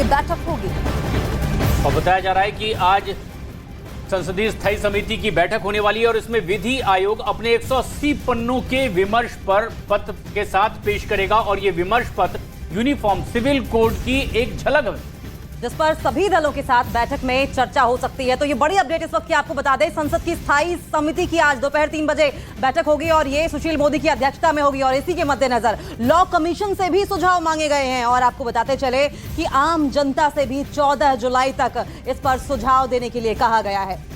ये बैठक होगी। और बताया जा रहा है कि आज संसदीय स्थायी समिति की बैठक होने वाली है और इसमें विधि आयोग अपने 180 पन्नों के विमर्श पत्र के साथ पेश करेगा और ये विमर्श पत्र यूनिफॉर्म सिविल कोड की एक झलक है, जिस पर सभी दलों के साथ बैठक में चर्चा हो सकती है। तो ये बड़ी अपडेट इस वक्त की आपको बता दें, संसद की स्थायी समिति की आज दोपहर 3 बजे बैठक होगी और ये सुशील मोदी की अध्यक्षता में होगी और इसी के मद्देनजर लॉ कमीशन से भी सुझाव मांगे गए हैं और आपको बताते चले कि आम जनता से भी 14 जुलाई तक इस पर सुझाव देने के लिए कहा गया है।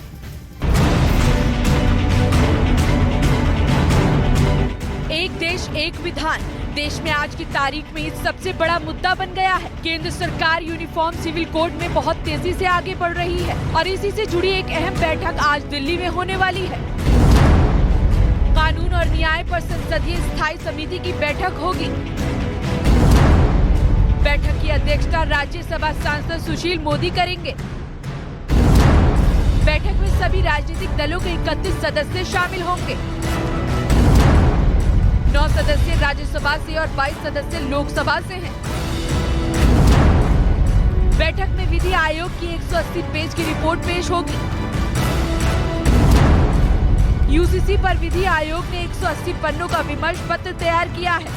एक देश एक विधान देश में आज की तारीख में सबसे बड़ा मुद्दा बन गया है। केंद्र सरकार यूनिफॉर्म सिविल कोड में बहुत तेजी से आगे बढ़ रही है और इसी से जुड़ी एक अहम बैठक आज दिल्ली में होने वाली है। कानून और न्याय पर संसदीय स्थायी समिति की बैठक होगी। बैठक की अध्यक्षता राज्यसभा सांसद सुशील मोदी करेंगे। बैठक में सभी राजनीतिक दलों के 31 सदस्य शामिल होंगे। 9 सदस्य राज्यसभा से और 22 सदस्य लोकसभा से हैं। बैठक में विधि आयोग की 180 पेज की रिपोर्ट पेश होगी। यूसीसी पर विधि आयोग ने 180 पन्नों का विमर्श पत्र तैयार किया है।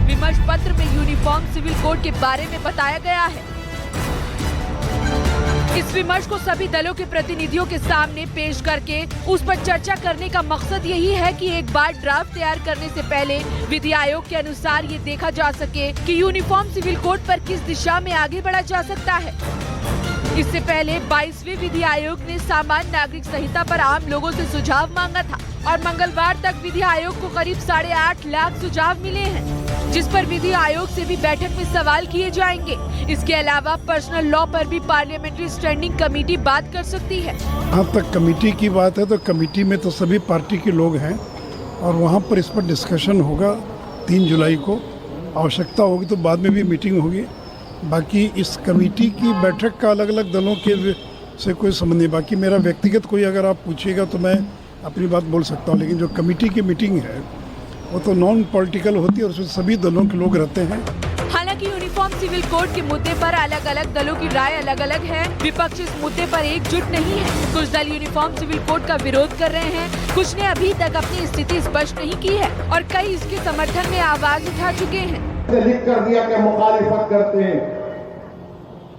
विमर्श पत्र में यूनिफॉर्म सिविल कोड के बारे में बताया गया है। इस विमर्श को सभी दलों के प्रतिनिधियों के सामने पेश करके उस पर चर्चा करने का मकसद यही है कि एक बार ड्राफ्ट तैयार करने से पहले विधि आयोग के अनुसार ये देखा जा सके कि यूनिफॉर्म सिविल कोड पर किस दिशा में आगे बढ़ा जा सकता है। इससे पहले 22वें विधि आयोग ने सामान्य नागरिक संहिता पर आम लोगों से सुझाव मांगा था और मंगलवार तक विधि आयोग को करीब 8.5 लाख सुझाव मिले हैं, जिस पर विधि आयोग से भी बैठक में सवाल किए जाएंगे। इसके अलावा पर्सनल लॉ पर भी पार्लियामेंट्री स्टैंडिंग कमेटी बात कर सकती है। जहाँ तक कमेटी की बात है तो कमेटी में तो सभी पार्टी के लोग हैं और वहाँ पर इस पर डिस्कशन होगा। 3 जुलाई को आवश्यकता होगी तो बाद में भी मीटिंग होगी। बाकी इस कमेटी की बैठक का अलग अलग दलों के से कोई संबंध नहीं। बाकी मेरा व्यक्तिगत कोई अगर आप पूछिएगा तो मैं अपनी बात बोल सकता हूँ, लेकिन जो कमेटी की मीटिंग है वो तो नॉन पॉलिटिकल होती है और उसमें सभी दलों के लोग रहते हैं। हालांकि यूनिफॉर्म सिविल कोड के मुद्दे पर अलग अलग दलों की राय अलग अलग है। विपक्ष इस मुद्दे पर एकजुट नहीं है। कुछ दल यूनिफॉर्म सिविल कोड का विरोध कर रहे हैं, कुछ ने अभी तक अपनी स्थिति स्पष्ट नहीं की है और कई इसके समर्थन में आवाज उठा चुके हैं। लिख कर दिया कि मुखालिफत करते हैं,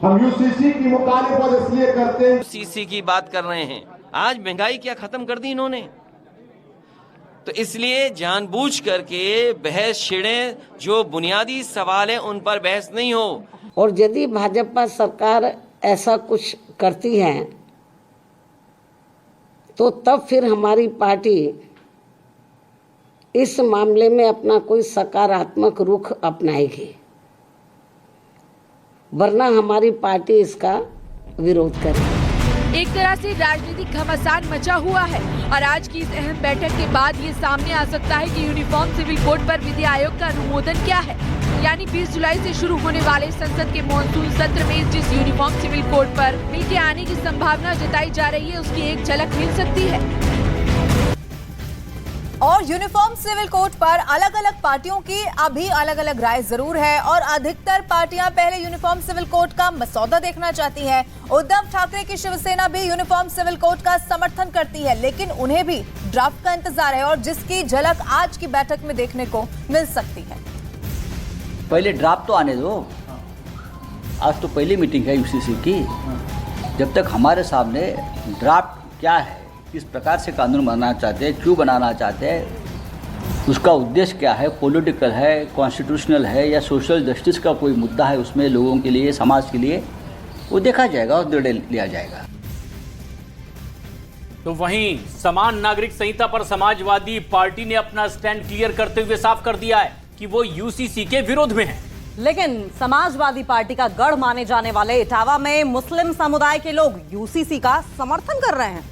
हम यूसीसी की मुखालिफत इसलिए करते हैं। यूसीसी की बात कर रहे हैं। आज महंगाई क्या खत्म कर दी इन्होंने, तो इसलिए जानबूझ करके बहस छिड़े, जो बुनियादी सवाल है उन पर बहस नहीं हो। और यदि भाजपा सरकार ऐसा कुछ करती है तो तब फिर हमारी पार्टी इस मामले में अपना कोई सकारात्मक रुख अपनाएगी, वरना हमारी पार्टी इसका विरोध करेगी। एक तरह से राजनीतिक घमासान मचा हुआ है और आज की इस अहम बैठक के बाद ये सामने आ सकता है कि यूनिफॉर्म सिविल कोड पर विधि आयोग का अनुमोदन क्या है। यानी 20 जुलाई से शुरू होने वाले संसद के मॉनसून सत्र में जिस यूनिफॉर्म सिविल कोड पर बिल के आने की संभावना जताई जा रही है, उसकी एक झलक मिल सकती है। और यूनिफॉर्म सिविल कोड पर अलग अलग पार्टियों की अभी अलग अलग राय जरूर है और अधिकतर पार्टियां पहले यूनिफॉर्म सिविल कोड का मसौदा देखना चाहती हैं। उद्धव ठाकरे की शिवसेना भी यूनिफॉर्म सिविल कोड का समर्थन करती है, लेकिन उन्हें भी ड्राफ्ट का इंतजार है और जिसकी झलक आज की बैठक में देखने को मिल सकती है। पहले ड्राफ्ट तो आने दो। आज तो पहली मीटिंग है यूसीसी की। जब तक हमारे सामने ड्राफ्ट क्या है, किस प्रकार से कानून बनाना चाहते हैं, क्यों बनाना चाहते हैं, उसका उद्देश्य क्या है, पॉलिटिकल है, कॉन्स्टिट्यूशनल है या सोशल जस्टिस का कोई मुद्दा है उसमें लोगों के लिए, समाज के लिए, वो देखा जाएगा और निर्णय लिया जाएगा। तो वहीं समान नागरिक संहिता पर समाजवादी पार्टी ने अपना स्टैंड क्लियर करते हुए साफ कर दिया है कि वो यूसीसी के विरोध में है। लेकिन समाजवादी पार्टी का गढ़ माने जाने वाले इटावा में मुस्लिम समुदाय के लोग यूसीसी का समर्थन कर रहे हैं।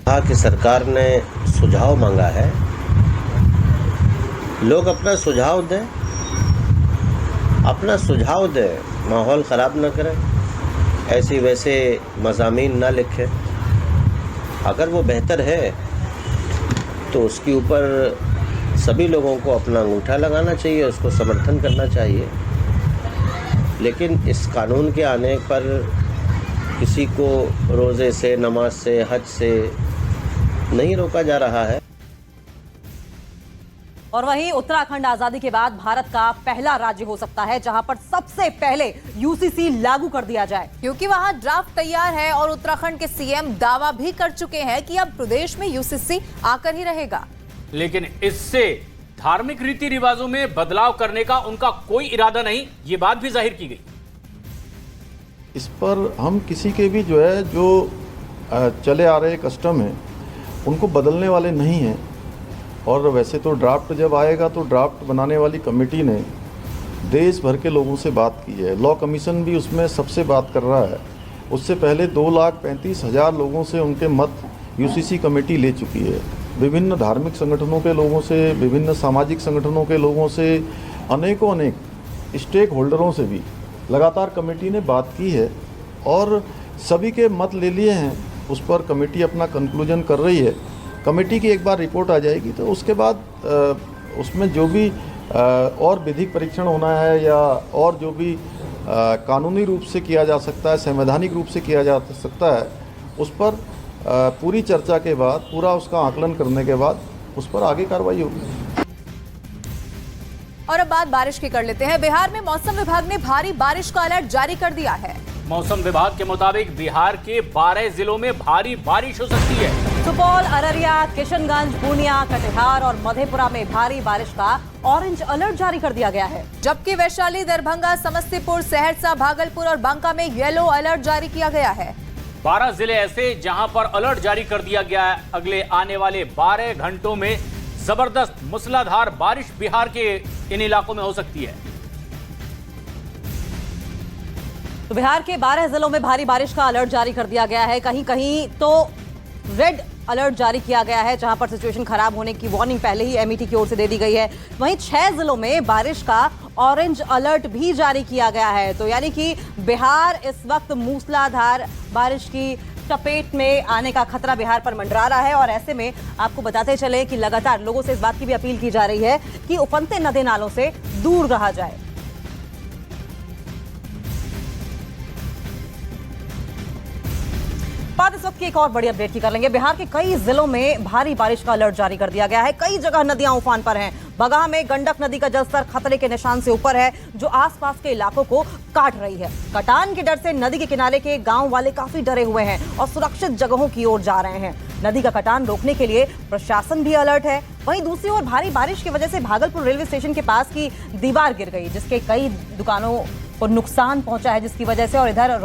कहा कि सरकार ने सुझाव मांगा है, लोग अपना सुझाव दें, माहौल ख़राब न करें, ऐसे वैसे मज़ामीन ना लिखें। अगर वो बेहतर है तो उसके ऊपर सभी लोगों को अपना अंगूठा लगाना चाहिए, उसको समर्थन करना चाहिए। लेकिन इस कानून के आने पर किसी को रोज़े से, नमाज से, हज से नहीं रोका जा रहा है। और वहीं उत्तराखंड आजादी के बाद भारत का पहला राज्य हो सकता है जहां पर सबसे पहले यूसीसी लागू कर दिया जाए, क्योंकि वहां ड्राफ्ट तैयार है और उत्तराखंड के सीएम दावा भी कर चुके हैं कि अब प्रदेश में यूसीसी आकर ही रहेगा। लेकिन इससे धार्मिक रीति रिवाजों में बदलाव करने का उनका कोई इरादा नहीं, ये बात भी जाहिर की गई। इस पर हम किसी के भी जो है जो चले आ रहे कस्टम है उनको बदलने वाले नहीं हैं। और वैसे तो ड्राफ्ट जब आएगा तो ड्राफ्ट बनाने वाली कमेटी ने देश भर के लोगों से बात की है। लॉ कमीशन भी उसमें सबसे बात कर रहा है। उससे पहले 2,35,000 लोगों से उनके मत यूसीसी कमेटी ले चुकी है। विभिन्न धार्मिक संगठनों के लोगों से, विभिन्न सामाजिक संगठनों के लोगों से, अनेक स्टेक होल्डरों से भी लगातार कमेटी ने बात की है और सभी के मत ले लिए हैं। उस पर कमेटी अपना कंक्लूजन कर रही है। कमेटी की एक बार रिपोर्ट आ जाएगी तो उसके बाद उसमें जो भी और विधिक परीक्षण होना है या और जो भी कानूनी रूप से किया जा सकता है, संवैधानिक रूप से किया जा सकता है, उस पर पूरी चर्चा के बाद, पूरा उसका आकलन करने के बाद उस पर आगे कार्रवाई होगी। और अब बात बारिश की कर लेते हैं। बिहार में मौसम विभाग ने भारी बारिश का अलर्ट जारी कर दिया है। मौसम विभाग के मुताबिक बिहार के 12 जिलों में भारी बारिश हो सकती है। सुपौल, अररिया, किशनगंज, पूर्णिया, कटिहार और मधेपुरा में भारी बारिश का ऑरेंज अलर्ट जारी कर दिया गया है, जबकि वैशाली, दरभंगा, समस्तीपुर, सहरसा, भागलपुर और बांका में येलो अलर्ट जारी किया गया है। 12 जिले ऐसे जहां पर अलर्ट जारी कर दिया गया है। अगले आने वाले 12 घंटों में जबरदस्त मूसलाधार बारिश बिहार के इन इलाकों में हो सकती है। तो बिहार के 12 जिलों में भारी बारिश का अलर्ट जारी कर दिया गया है। कहीं कहीं तो रेड अलर्ट जारी किया गया है, जहां पर सिचुएशन खराब होने की वार्निंग पहले ही एमईटी की ओर से दे दी गई है। वहीं 6 जिलों में बारिश का ऑरेंज अलर्ट भी जारी किया गया है। तो यानी कि बिहार इस वक्त मूसलाधार बारिश की चपेट में आने का खतरा बिहार पर मंडरा रहा है। और ऐसे में आपको बताते चले कि लगातार लोगों से इस बात की भी अपील की जा रही है कि उफनते नदी नालों से दूर रहा जाए। बात इस वक्त की एक और बड़ी अपडेट की कर लेंगे। बिहार के कई जिलों में भारी बारिश का अलर्ट जारी कर दिया गया है। कई जगह नदियां उफान पर हैं। बगहा में गंडक नदी का जलस्तर खतरे के निशान से ऊपर है, जो आसपास के इलाकों को काट रही है। कटान के डर से नदी के किनारे के गांव वाले काफी डरे हुए हैं और सुरक्षित जगहों की ओर जा रहे हैं। नदी का कटान रोकने के लिए प्रशासन भी अलर्ट है। वहीं दूसरी ओर भारी बारिश की वजह से भागलपुर रेलवे स्टेशन के पास की दीवार गिर गई, जिसके कई दुकानों को नुकसान पहुंचा है, जिसकी वजह से और इधर